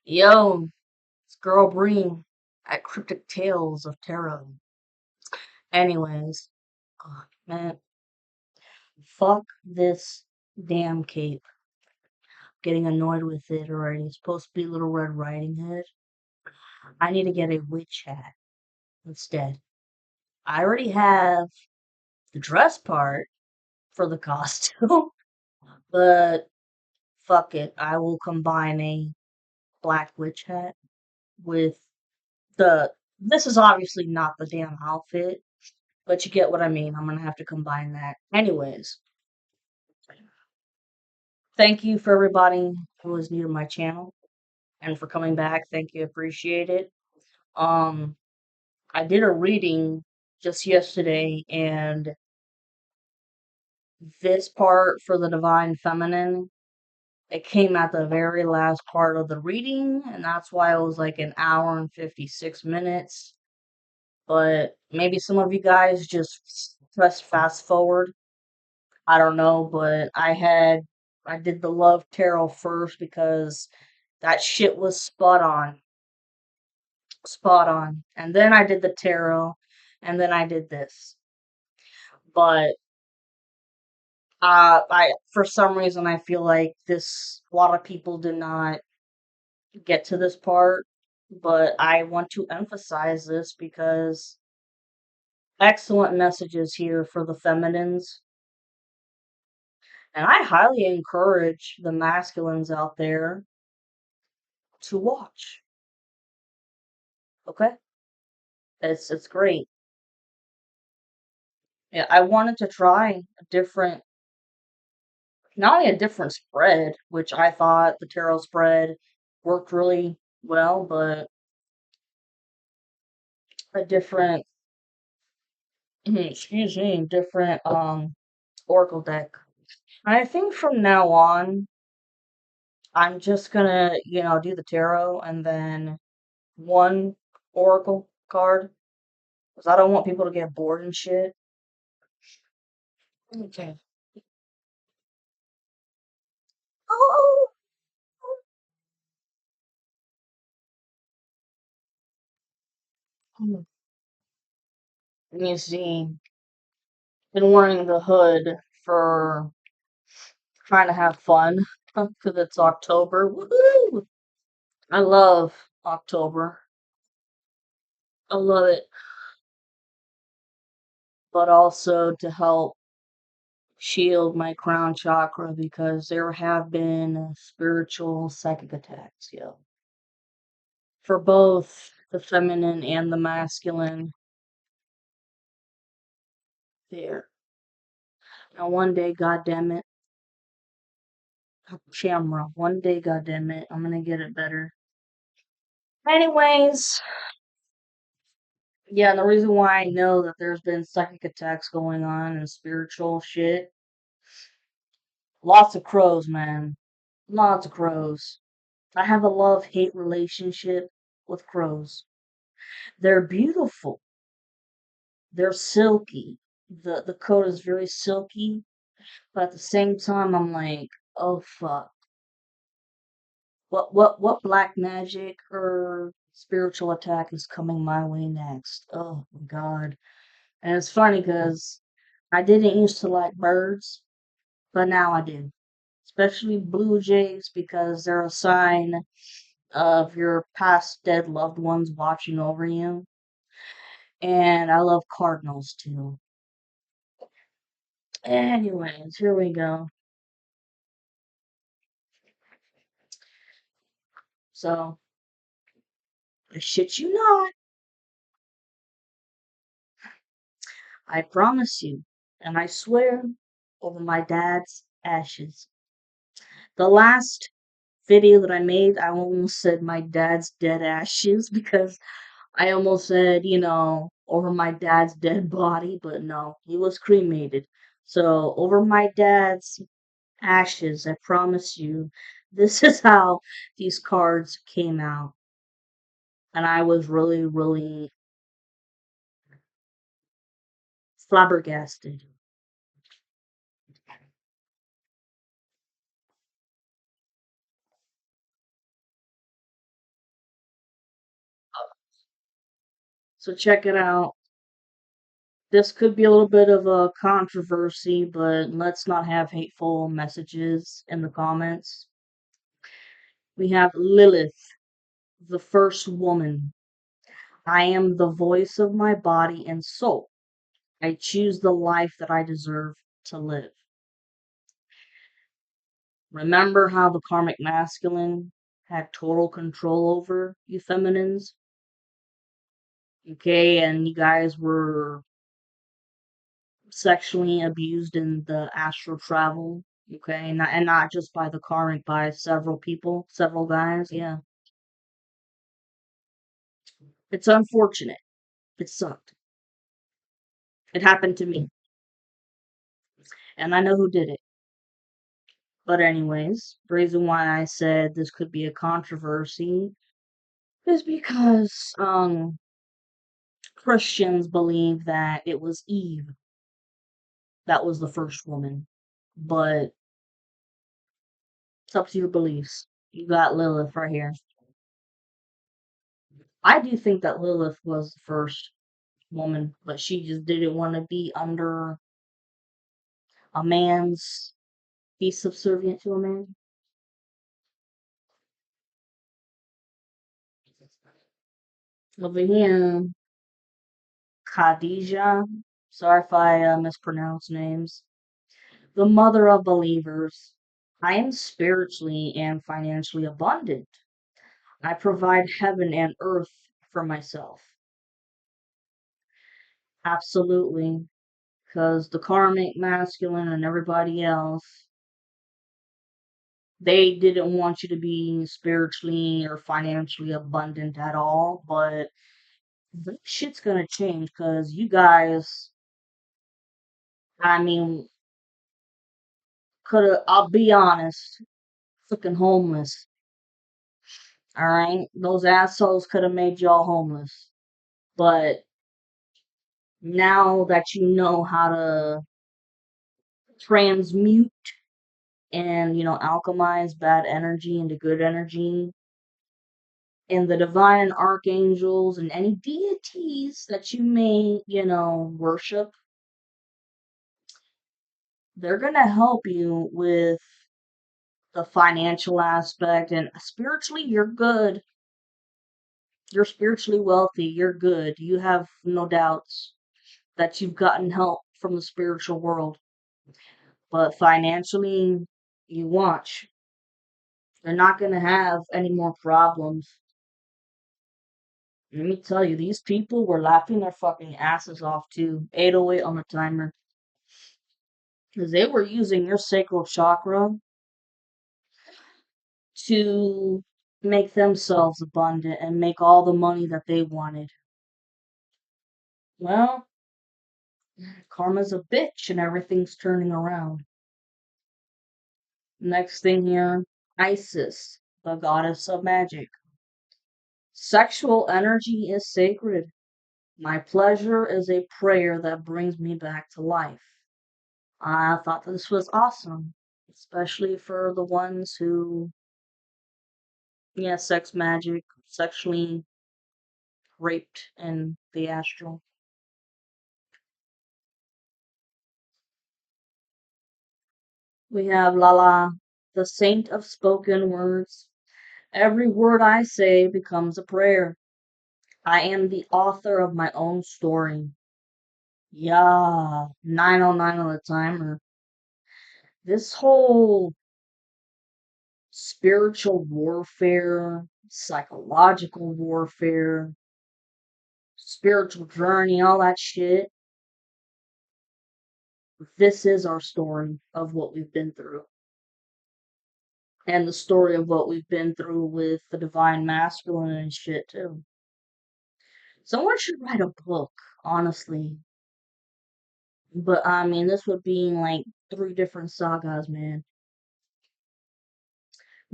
Yo, it's Girl Breen at Cryptic Tales of Tarot. Anyways, man, fuck this damn cape. Getting annoyed with it already. It's supposed to be Little Red Riding Hood. I need to get a witch hat instead. I already have the dress part for the costume, but fuck it. I will combine a black witch hat with the. This is obviously not the damn outfit, but you get what I mean. I'm gonna have to combine that. Anyways, thank you for everybody who is new to my channel and for coming back. Thank you, appreciate it. Um, I did a reading just yesterday, and this part for the Divine Feminine, it came at the very last part of the reading, and that's why it was like an hour and 56 minutes. But maybe some of you guys just press fast forward. I don't know, but I did the love tarot first because that shit was spot on. Spot on. And then I did the tarot, and then I did this. But I for some reason I feel like this a lot of people did not get to this part, but I want to emphasize this because excellent messages here for the feminines. And I highly encourage the masculines out there to watch. Okay? It's great. Yeah, I wanted to try a different, not only a different spread, which I thought the tarot spread worked really well, but a different, excuse me, different oracle deck. And I think from now on, I'm just gonna, do the tarot and then one oracle card, because I don't want people to get bored and shit. Okay. Oh, let me see. Been wearing the hood for trying to have fun because it's October. Woohoo! I love October. I love it. But also to help shield my crown chakra because there have been spiritual psychic attacks, yo. For both the feminine and the masculine. There. Now one day, goddamn it, Shamrock. One day, goddamn it, I'm gonna get it better. Anyways, yeah, and the reason why I know that there's been psychic attacks going on and spiritual shit, lots of crows, man. Lots of crows. I have a love-hate relationship with crows. They're beautiful. They're silky. The coat is very silky, but at the same time I'm like, oh fuck. What black magic or spiritual attack is coming my way next? Oh my god. And it's funny because I didn't used to like birds, but now I do. Especially blue jays because they're a sign of your past dead loved ones watching over you. And I love cardinals too. Anyways, here we go. So, I shit you not, I promise you, and I swear over my dad's ashes. The last video that I made, I almost said my dad's dead ashes because I almost said, over my dad's dead body, but no, he was cremated. So, over my dad's ashes, I promise you, this is how these cards came out. And I was really, really flabbergasted. So check it out. This could be a little bit of a controversy, but let's not have hateful messages in the comments. We have Lilith, the first woman. I am the voice of my body and soul. I choose the life that I deserve to live. Remember how the karmic masculine had total control over you feminines? Okay, and you guys were sexually abused in the astral travel. Okay, and not just by the karmic, by several people, several guys. Yeah, it's unfortunate. It sucked. It happened to me, and I know who did it. But anyways, the reason why I said this could be a controversy is because Christians believe that it was Eve that was the first woman. But it's up to your beliefs. You got Lilith right here. I do think that Lilith was the first woman, but she just didn't want to be under a man's, be subservient to a man. Over here, Khadijah. Sorry if I mispronounce names. The mother of believers. I am spiritually and financially abundant. I provide heaven and earth for myself. Absolutely. Because the karmic masculine and everybody else, they didn't want you to be spiritually or financially abundant at all. But that shit's gonna change because you guys, I mean, could have, I'll be honest, fucking homeless. Alright? Those assholes could have made y'all homeless. But now that you know how to transmute and, alchemize bad energy into good energy, and the divine archangels and any deities that you may, worship, they're going to help you with the financial aspect and spiritually you're good. You're spiritually wealthy, you're good. You have no doubts that you've gotten help from the spiritual world. But financially, you watch. They're not going to have any more problems. Let me tell you, these people were laughing their fucking asses off too. 808 on the timer. Because they were using your sacral chakra to make themselves abundant and make all the money that they wanted. Well, karma's a bitch and everything's turning around. Next thing here, Isis, the goddess of magic. Sexual energy is sacred. My pleasure is a prayer that brings me back to life. I thought this was awesome, especially for the ones who, yeah, sex magic, sexually raped in the astral. We have Lala, the saint of spoken words. Every word I say becomes a prayer. I am the author of my own story. Yeah, 909 on the timer. This whole spiritual warfare, psychological warfare, spiritual journey, all that shit. This is our story of what we've been through. And the story of what we've been through with the divine masculine and shit, too. Someone should write a book, honestly. But I mean, this would be in like 3 different sagas, man.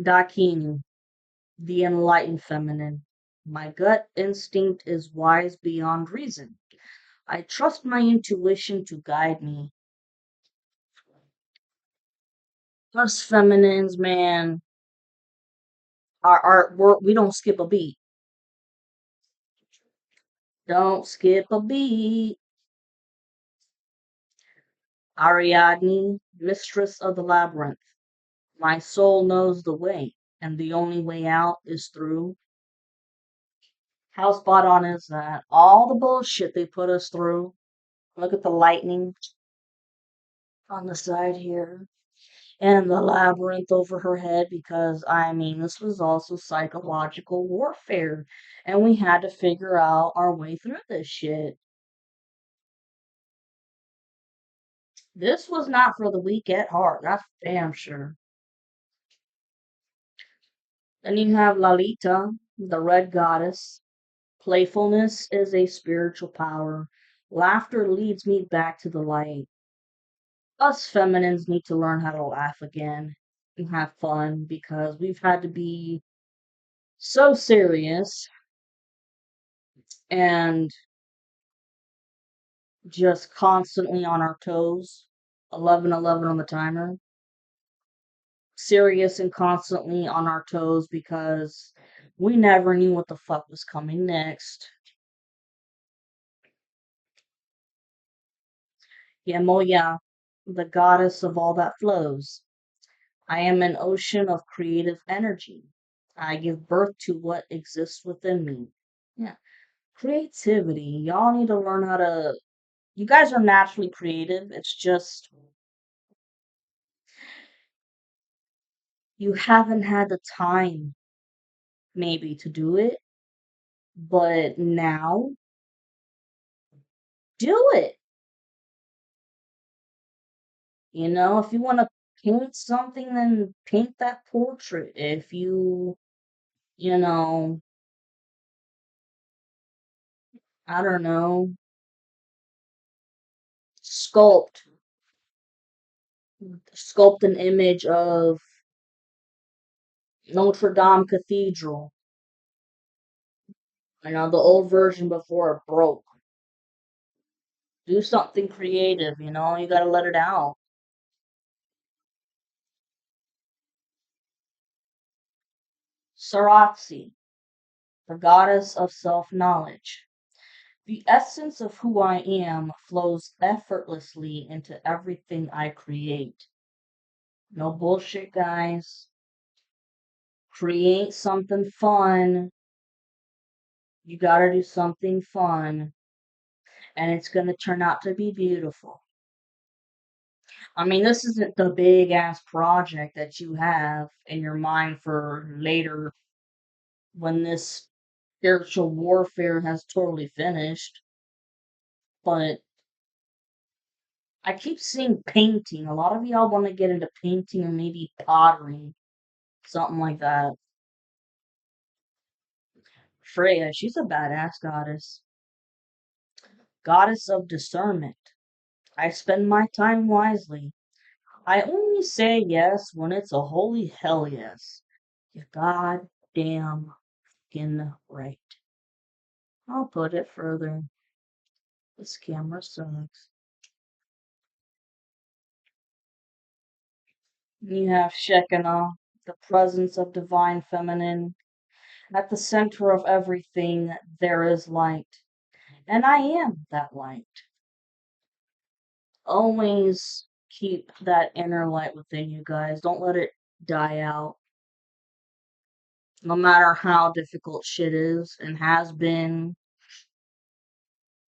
Dakini, the enlightened feminine. My gut instinct is wise beyond reason. I trust my intuition to guide me. Us feminines, man, we don't skip a beat. Don't skip a beat. Ariadne, mistress of the labyrinth. My soul knows the way, and the only way out is through. How spot on is that? All the bullshit they put us through. Look at the lightning on the side here. And the labyrinth over her head because, I mean, this was also psychological warfare. And we had to figure out our way through this shit. This was not for the weak at heart, that's damn sure. Then you have Lalita, the red goddess. Playfulness is a spiritual power. Laughter leads me back to the light. Us feminines need to learn how to laugh again and have fun because we've had to be so serious and just constantly on our toes. 11:11 on the timer. Serious and constantly on our toes because we never knew what the fuck was coming next. Yemoya, the goddess of all that flows. I am an ocean of creative energy. I give birth to what exists within me. Yeah. Creativity. Y'all need to learn how to. You guys are naturally creative. It's just you haven't had the time, maybe, to do it. But now, do it. You know, if you want to paint something, then paint that portrait. If you know, I don't know, sculpt, sculpt an image of Notre Dame Cathedral. You know, the old version before it broke. Do something creative, you know, you gotta let it out. Saratsi, the goddess of self knowledge. The essence of who I am flows effortlessly into everything I create. No bullshit, guys. Create something fun. You gotta do something fun, and it's gonna turn out to be beautiful. I mean, this isn't the big ass project that you have in your mind for later when this spiritual warfare has totally finished. But I keep seeing painting. A lot of y'all want to get into painting or maybe pottery, something like that. Freya, she's a badass goddess. Goddess of discernment. I spend my time wisely. I only say yes when it's a holy hell yes. You goddamn fucking right. I'll put it further. This camera sucks. You have Shekinah, the presence of divine feminine. At the center of everything, there is light. And I am that light. Always keep that inner light within you guys. Don't let it die out. No matter how difficult shit is and has been,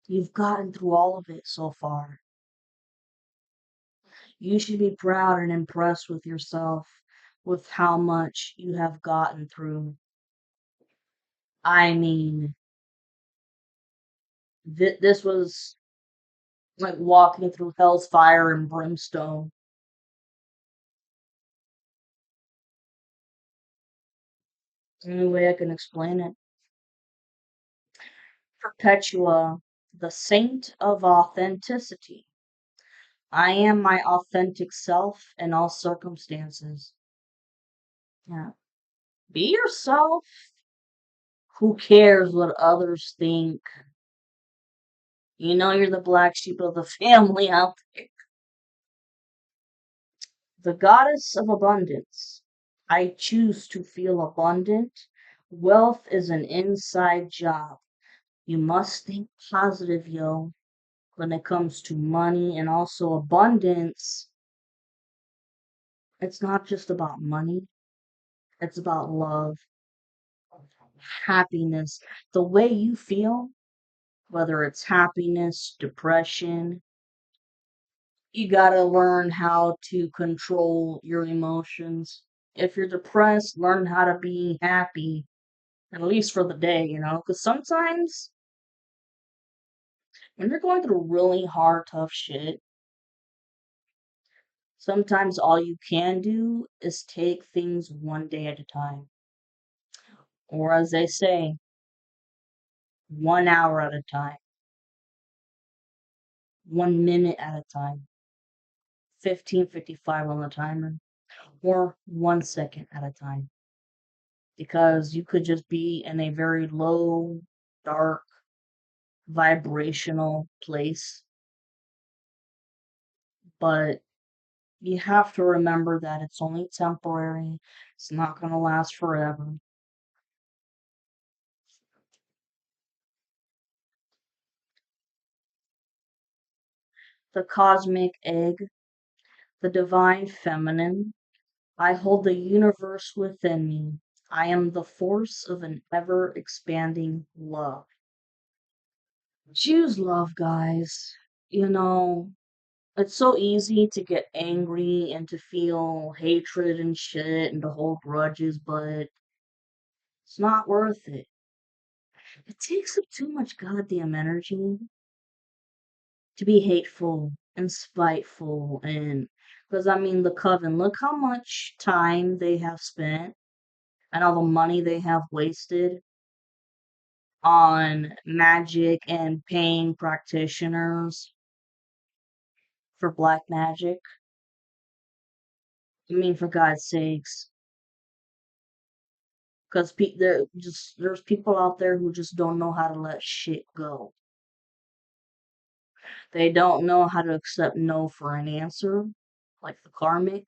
you've gotten through all of it so far. You should be proud and impressed with yourself with how much you have gotten through. I mean, this was like walking through hell's fire and brimstone. Any way I can explain it. Perpetua, the saint of authenticity. I am my authentic self in all circumstances. Yeah. Be yourself. Who cares what others think? You know you're the black sheep of the family out there. The goddess of abundance. I choose to feel abundant. Wealth is an inside job. You must think positive, yo. When it comes to money and also abundance, it's not just about money, it's about love, happiness. The way you feel, whether it's happiness, depression, you gotta learn how to control your emotions. If you're depressed, learn how to be happy, at least for the day, because sometimes when you're going through really hard, tough shit, sometimes all you can do is take things one day at a time. Or as they say, 1 hour at a time, 1 minute at a time, 15:55 on the timer, or 1 second at a time. Because you could just be in a very low, dark, vibrational place. But you have to remember that it's only temporary. It's not going to last forever. The cosmic egg, the divine feminine. I hold the universe within me. I am the force of an ever expanding love. Choose love, guys. You know, it's so easy to get angry and to feel hatred and shit and to hold grudges, but it's not worth it. It takes up too much goddamn energy to be hateful and spiteful and because I mean the coven, look how much time they have spent and all the money they have wasted on magic and paying practitioners for black magic. I mean, for God's sakes, because there's people out there who just don't know how to let shit go. They don't know how to accept no for an answer, like the karmic.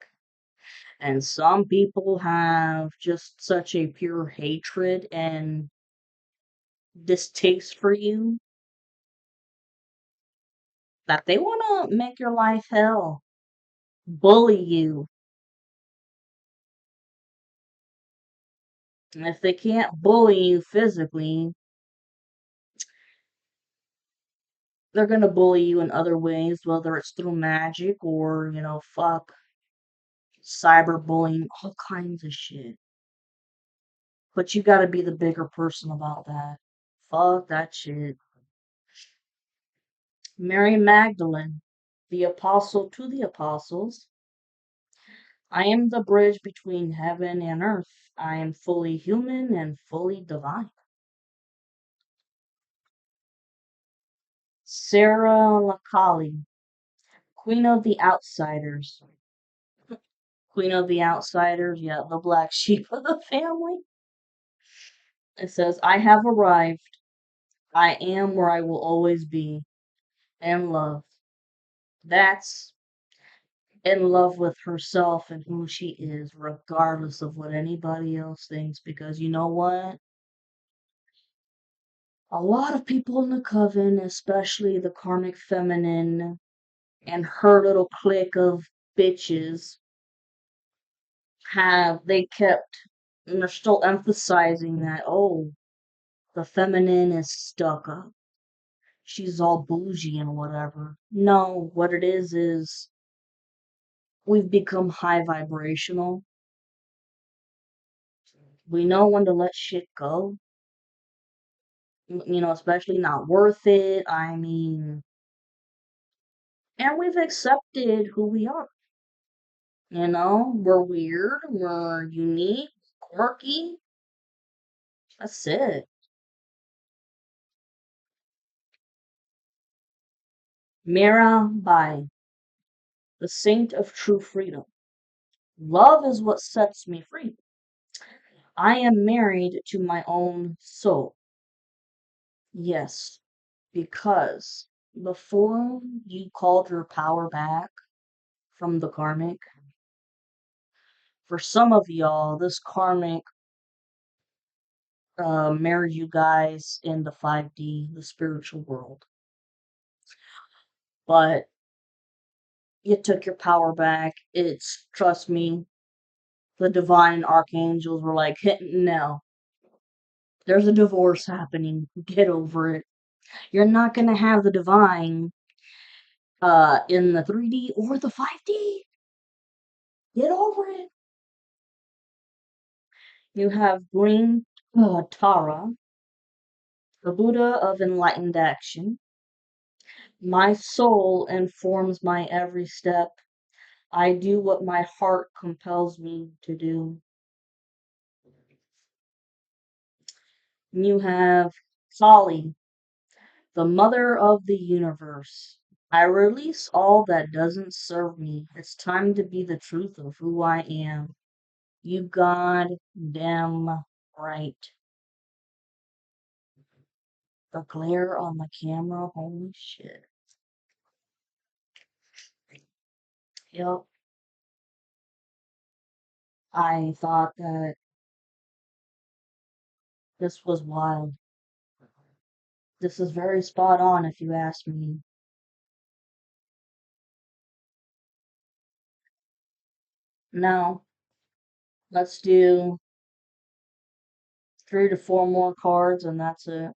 And some people have just such a pure hatred and distaste for you that they want to make your life hell, bully you. And if they can't bully you physically, they're going to bully you in other ways, whether it's through magic or, fuck, cyberbullying, all kinds of shit. But you got to be the bigger person about that. Fuck that shit. Mary Magdalene, the apostle to the apostles. I am the bridge between heaven and earth. I am fully human and fully divine. Sarah Lakali, Queen of the Outsiders. Queen of the Outsiders, yeah, the black sheep of the family. It says, I have arrived. I am where I will always be. And love. That's in love with herself and who she is, regardless of what anybody else thinks. Because you know what? A lot of people in the coven, especially the karmic feminine and her little clique of bitches, they kept, and they're still emphasizing that, oh, the feminine is stuck up. She's all bougie and whatever. No, what it is we've become high vibrational. We know when to let shit go. Especially not worth it. I mean, and we've accepted who we are. We're weird, we're unique, quirky. That's it. Mira Bai, the saint of true freedom. Love is what sets me free. I am married to my own soul. Yes, because before you called your power back from the karmic, for some of y'all, this karmic marry you guys in the 5D, the spiritual world. But you took your power back. It's, trust me, the divine archangels were like, no, there's a divorce happening. Get over it. You're not gonna have the divine in the 3D or the 5D. Get over it. You have green Tara, the Buddha of enlightened action. My soul informs my every step. I do what my heart compels me to do. You have Kali, the mother of the universe. I release all that doesn't serve me. It's time to be the truth of who I am. You goddamn right. The glare on the camera, holy shit. Yep. I thought that this was wild. This is very spot on if you ask me. Now, let's do 3 to 4 more cards and that's it.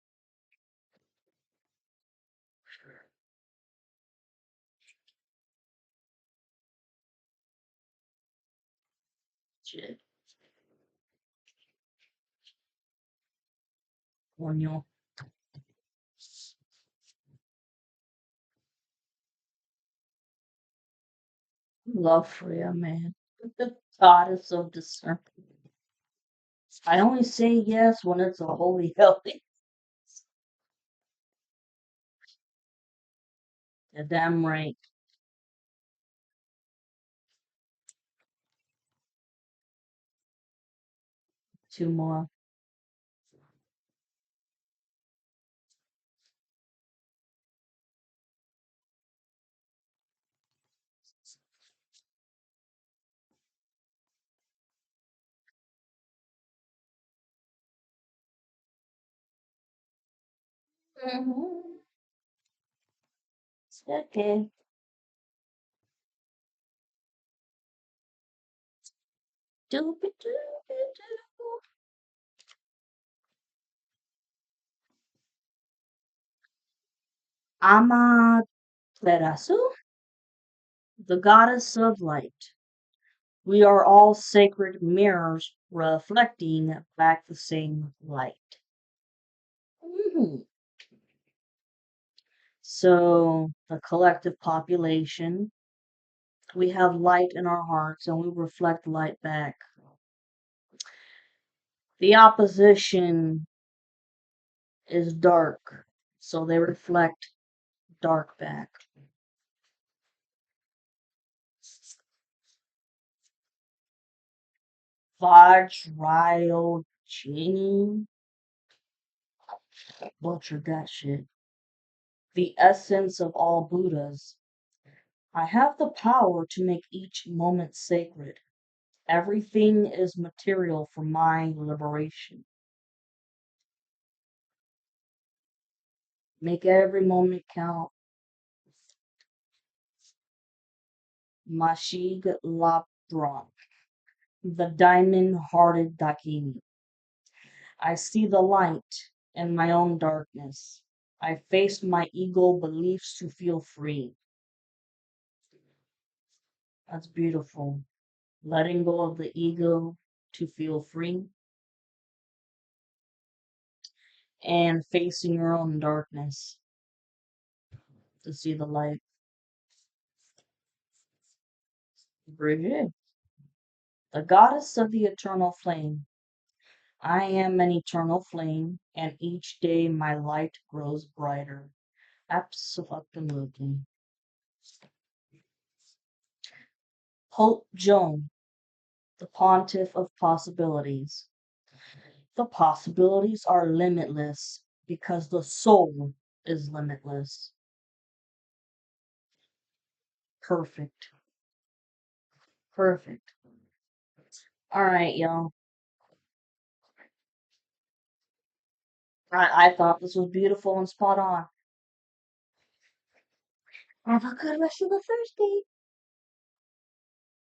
Shit. Coño. Love Freya, man. The goddess of discernment. I only say yes when it's a holy healthy. You're damn right. 2 more. Mm-hmm. Okay. Doopy doopy doo. Amaterasu, the goddess of light. We are all sacred mirrors reflecting back the same light. Mhm. So, the collective population, we have light in our hearts and we reflect light back. The opposition is dark, so they reflect dark back. Vajrayogini, butchered that shit. The essence of all Buddhas. I have the power to make each moment sacred. Everything is material for my liberation. Make every moment count. Mashig Lapdron, the diamond-hearted Dakini. I see the light in my own darkness. I face my ego beliefs to feel free. That's beautiful. Letting go of the ego to feel free and facing your own darkness to see the light. Bridget, the goddess of the eternal flame. I am an eternal flame, and each day my light grows brighter. Absolutely. Pope Joan, the pontiff of possibilities. The possibilities are limitless because the soul is limitless. Perfect. Perfect. All right, y'all. I thought this was beautiful and spot on. Have a good rest of the Thursday.